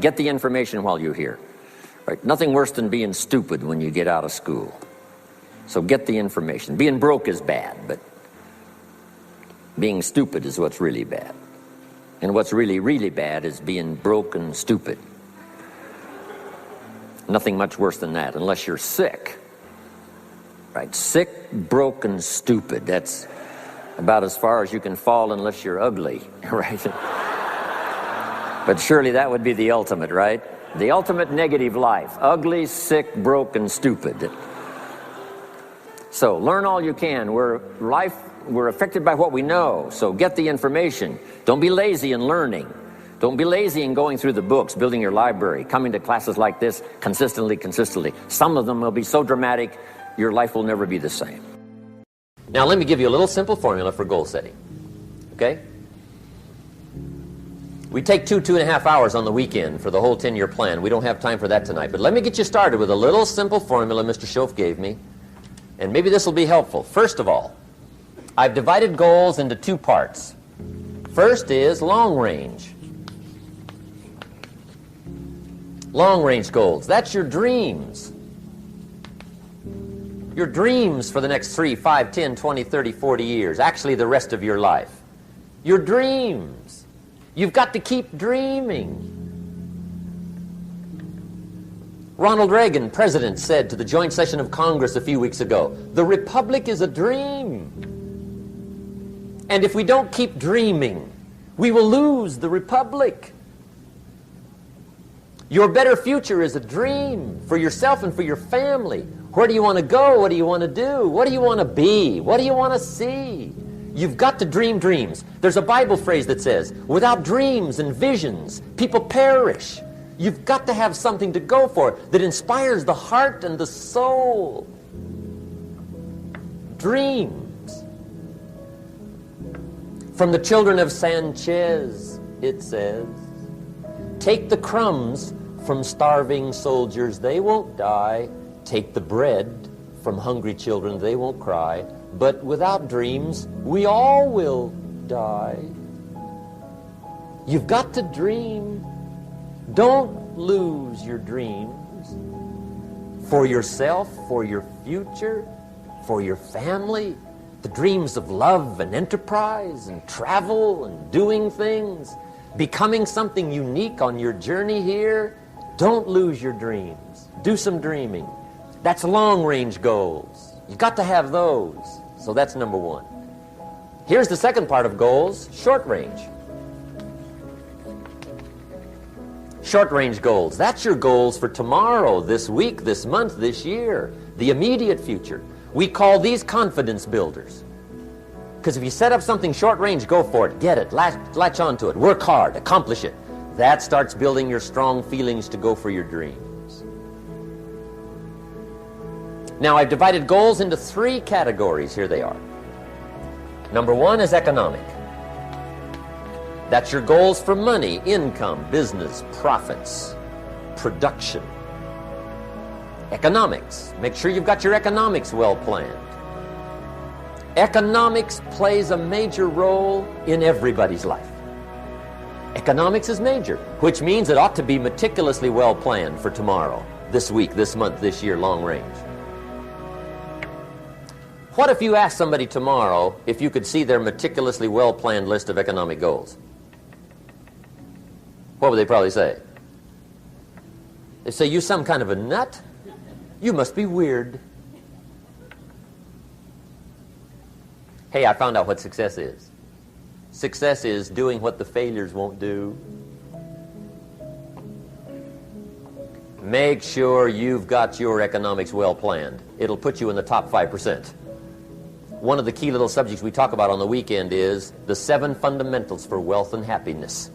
get the information while you're here. Right? Nothing worse than being stupid when you get out of school. So get the information. Being broke is bad, but being stupid is what's really bad. And what's really, really bad is being broke and stupid. Nothing much worse than that, unless you're sick. Right? Sick, broke, and stupid. That's about as far as you can fall unless you're ugly, right? But surely that would be the ultimate, right? The ultimate negative life. Ugly, sick, broke, and stupid. So learn all you can. We're affected by what we know, so get the information. Don't be lazy in learning. Don't be lazy in going through the books, building your library, coming to classes like this consistently. Some of them will be so dramatic, your life will never be the same. Now let me give you a little simple formula for goal setting. Okay? We take 2.5 hours on the weekend for the whole 10-year plan. We don't have time for that tonight. But let me get you started with a little simple formula Mr. Schoaf gave me. And maybe this will be helpful. First of all, I've divided goals into 2 parts. First is long range. Long range goals. That's your dreams. Your dreams for the next 3, 5, 10, 20, 30, 40 years. Actually, the rest of your life. Your dreams. You've got to keep dreaming. Ronald Reagan, president, said to the joint session of Congress a few weeks ago, "The Republic is a dream. And if we don't keep dreaming, we will lose the Republic." Your better future is a dream for yourself and for your family. Where do you want to go? What do you want to do? What do you want to be? What do you want to see? You've got to dream dreams. There's a Bible phrase that says, without dreams and visions, people perish. You've got to have something to go for that inspires the heart and the soul. Dreams. From the children of Sanchez, it says, take the crumbs from starving soldiers, they won't die. Take the bread from hungry children, they won't cry. But without dreams, we all will die. You've got to dream. Don't lose your dreams. For yourself, for your future, for your family. The dreams of love and enterprise and travel and doing things. Becoming something unique on your journey here. Don't lose your dreams. Do some dreaming. That's long-range goals. You've got to have those. So that's number 1. Here's the second part of goals, short range. Short-range goals. That's your goals for tomorrow, this week, this month, this year. The immediate future. We call these confidence builders. Because if you set up something short-range, go for it. Get it. Latch onto it. Work hard. Accomplish it. That starts building your strong feelings to go for your dreams. Now, I've divided goals into 3 categories. Here they are. Number 1 is economic. That's your goals for money, income, business, profits, production. Economics. Make sure you've got your economics well planned. Economics plays a major role in everybody's life. Economics is major, which means it ought to be meticulously well planned for tomorrow, this week, this month, this year, long range. What if you asked somebody tomorrow if you could see their meticulously well-planned list of economic goals? What would they probably say? They'd say, you some kind of a nut? You must be weird. Hey, I found out what success is. Success is doing what the failures won't do. Make sure you've got your economics well planned. It'll put you in the top 5%. One of the key little subjects we talk about on the weekend is the 7 fundamentals for wealth and happiness.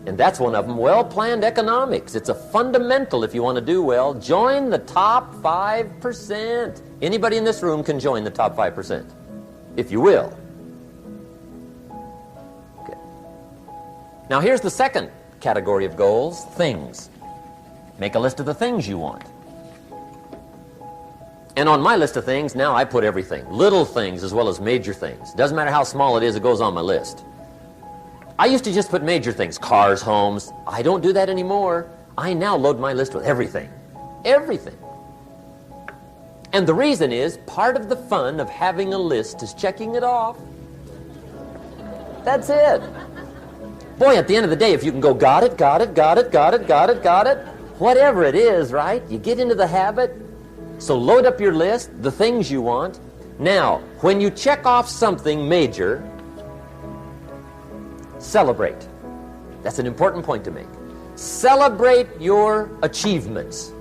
And that's one of them, well-planned economics. It's a fundamental if you want to do well. Join the top 5%. Anybody in this room can join the top 5%, if you will. Okay. Now here's the second category of goals, things. Make a list of the things you want. And on my list of things, now I put everything. Little things as well as major things. Doesn't matter how small it is, it goes on my list. I used to just put major things, cars, homes. I don't do that anymore. I now load my list with everything. Everything. And the reason is, part of the fun of having a list is checking it off. That's it. Boy, at the end of the day, if you can go, got it, got it, got it, got it, got it, got it, whatever it is, right? You get into the habit. So load up your list, the things you want. Now, when you check off something major, celebrate. That's an important point to make. Celebrate your achievements.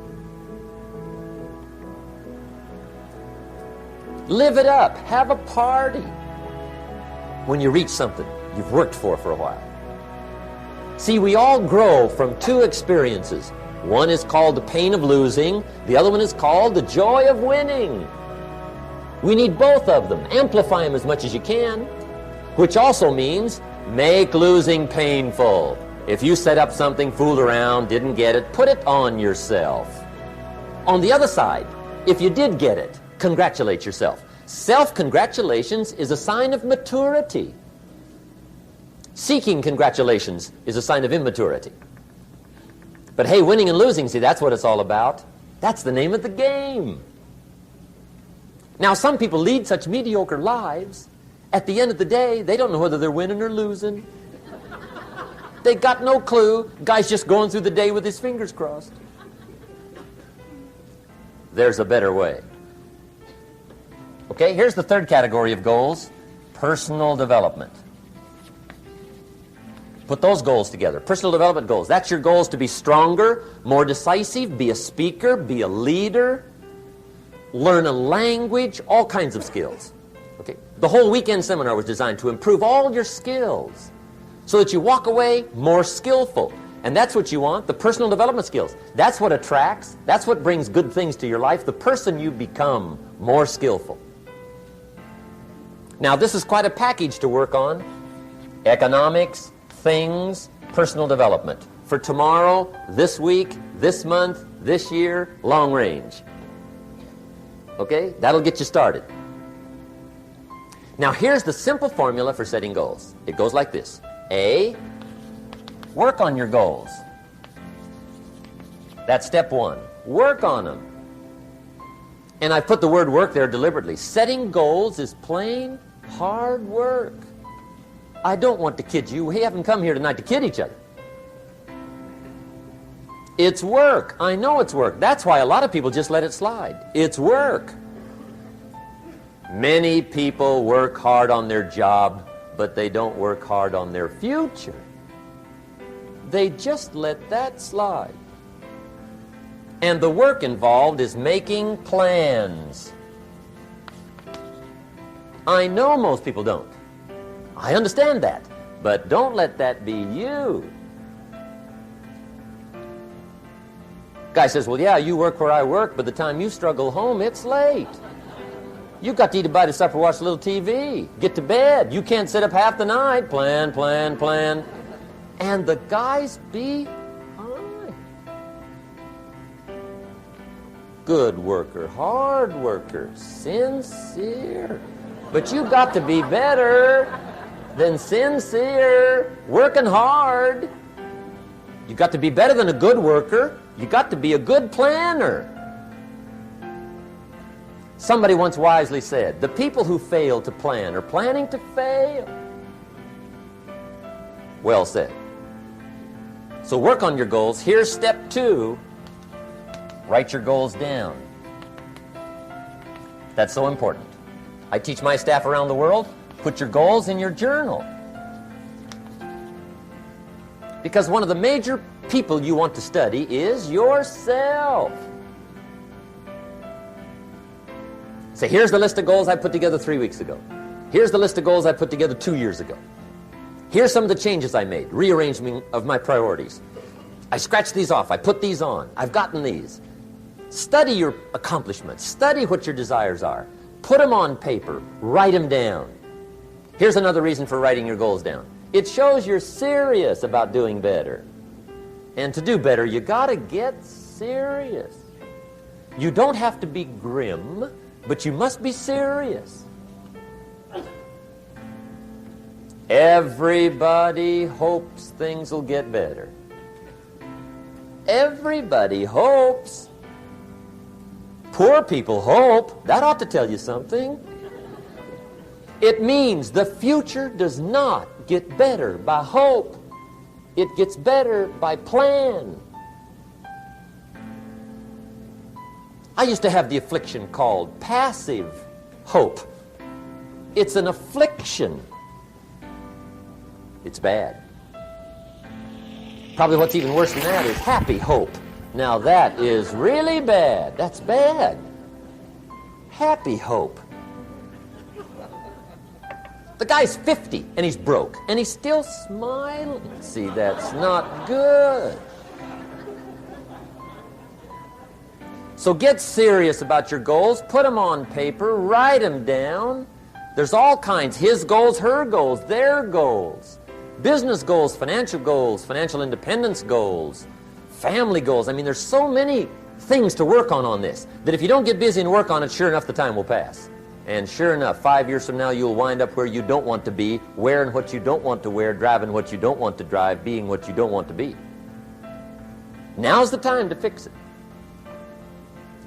Live it up. Have a party when you reach something you've worked for a while. See, we all grow from two experiences. One is called the pain of losing. The other one is called the joy of winning. We need both of them. Amplify them as much as you can, which also means make losing painful. If you set up something, fooled around, didn't get it, put it on yourself. On the other side, if you did get it, congratulate yourself. Self-congratulations is a sign of maturity. Seeking congratulations is a sign of immaturity. But hey, winning and losing, see, that's what it's all about. That's the name of the game. Now, some people lead such mediocre lives, at the end of the day, they don't know whether they're winning or losing. They got no clue. Guy's just going through the day with his fingers crossed. There's a better way. Okay, here's the third category of goals, personal development. Put those goals together. Personal development goals. That's your goals to be stronger, more decisive, be a speaker, be a leader, learn a language, all kinds of skills. Okay? The whole weekend seminar was designed to improve all your skills so that you walk away more skillful. And that's what you want, the personal development skills. That's what attracts, that's what brings good things to your life, the person you become more skillful. Now, this is quite a package to work on. Economics, things, personal development. For tomorrow, this week, this month, this year, long range. Okay? That'll get you started. Now, here's the simple formula for setting goals. It goes like this. A, work on your goals. That's step one. Work on them. And I put the word work there deliberately. Setting goals is plain hard work. I don't want to kid you. We haven't come here tonight to kid each other. It's work. I know it's work. That's why a lot of people just let it slide. It's work. Many people work hard on their job, but they don't work hard on their future. They just let that slide. And the work involved is making plans. I know most people don't. I understand that. But don't let that be you. Guy says, well, yeah, you work where I work, but the time you struggle home, it's late. You've got to eat a bite of supper, watch a little TV, get to bed. You can't sit up half the night. Plan, plan, plan. And the guys behind. Good worker, hard worker, sincere. But you've got to be better than sincere, working hard. You've got to be better than a good worker. You've got to be a good planner. Somebody once wisely said, the people who fail to plan are planning to fail. Well said. So work on your goals. Here's step 2. Write your goals down. That's so important. I teach my staff around the world, put your goals in your journal. Because one of the major people you want to study is yourself. Say, here's the list of goals I put together 3 weeks ago. Here's the list of goals I put together 2 years ago. Here's some of the changes I made, rearrangement of my priorities. I scratched these off, I put these on, I've gotten these. Study your accomplishments, study what your desires are. Put them on paper, write them down. Here's another reason for writing your goals down. It shows you're serious about doing better. And to do better, you gotta get serious. You don't have to be grim, but you must be serious. Everybody hopes things will get better. Everybody hopes. Poor people hope. That ought to tell you something. It means the future does not get better by hope. It gets better by plan. I used to have the affliction called passive hope. It's an affliction. It's bad. Probably what's even worse than that is happy hope. Now that is really bad. That's bad. Happy hope. The guy's 50 and he's broke and he's still smiling. See, that's not good. So get serious about your goals. Put them on paper. Write them down. There's all kinds. His goals, her goals, their goals. Business goals, financial independence goals, family goals. I mean, there's so many things to work on this that if you don't get busy and work on it, sure enough, the time will pass. And sure enough, 5 years from now, you'll wind up where you don't want to be, wearing what you don't want to wear, driving what you don't want to drive, being what you don't want to be. Now's the time to fix it.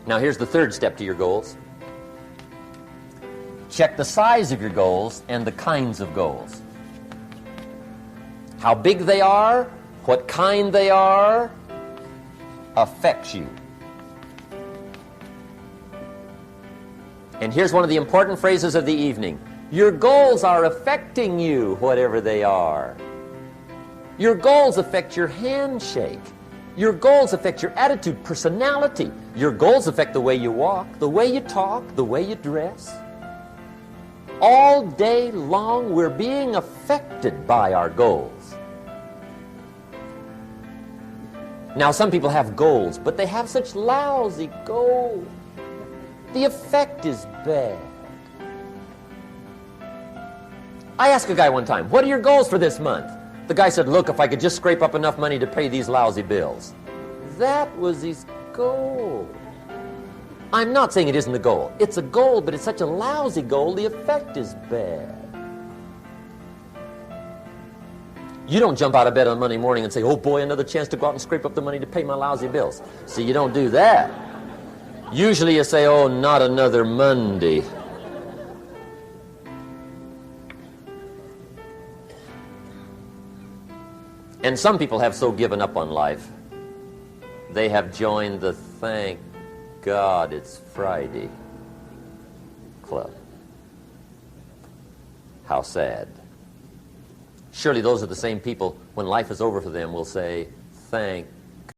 Now, here's the third step to your goals. Check the size of your goals and the kinds of goals. How big they are, what kind they are, affects you. And here's one of the important phrases of the evening. Your goals are affecting you, whatever they are. Your goals affect your handshake. Your goals affect your attitude, personality. Your goals affect the way you walk, the way you talk, the way you dress. All day long, we're being affected by our goals. Now, some people have goals, but they have such lousy goals. The effect is bad. I asked a guy one time, what are your goals for this month? The guy said, look, if I could just scrape up enough money to pay these lousy bills. That was his goal. I'm not saying it isn't a goal. It's a goal, but it's such a lousy goal, the effect is bad. You don't jump out of bed on Monday morning and say, oh boy, another chance to go out and scrape up the money to pay my lousy bills. See, you don't do that. Usually you say, oh, not another Monday. And some people have so given up on life, they have joined the thank God it's Friday club. How sad. Surely those are the same people, when life is over for them, will say, thank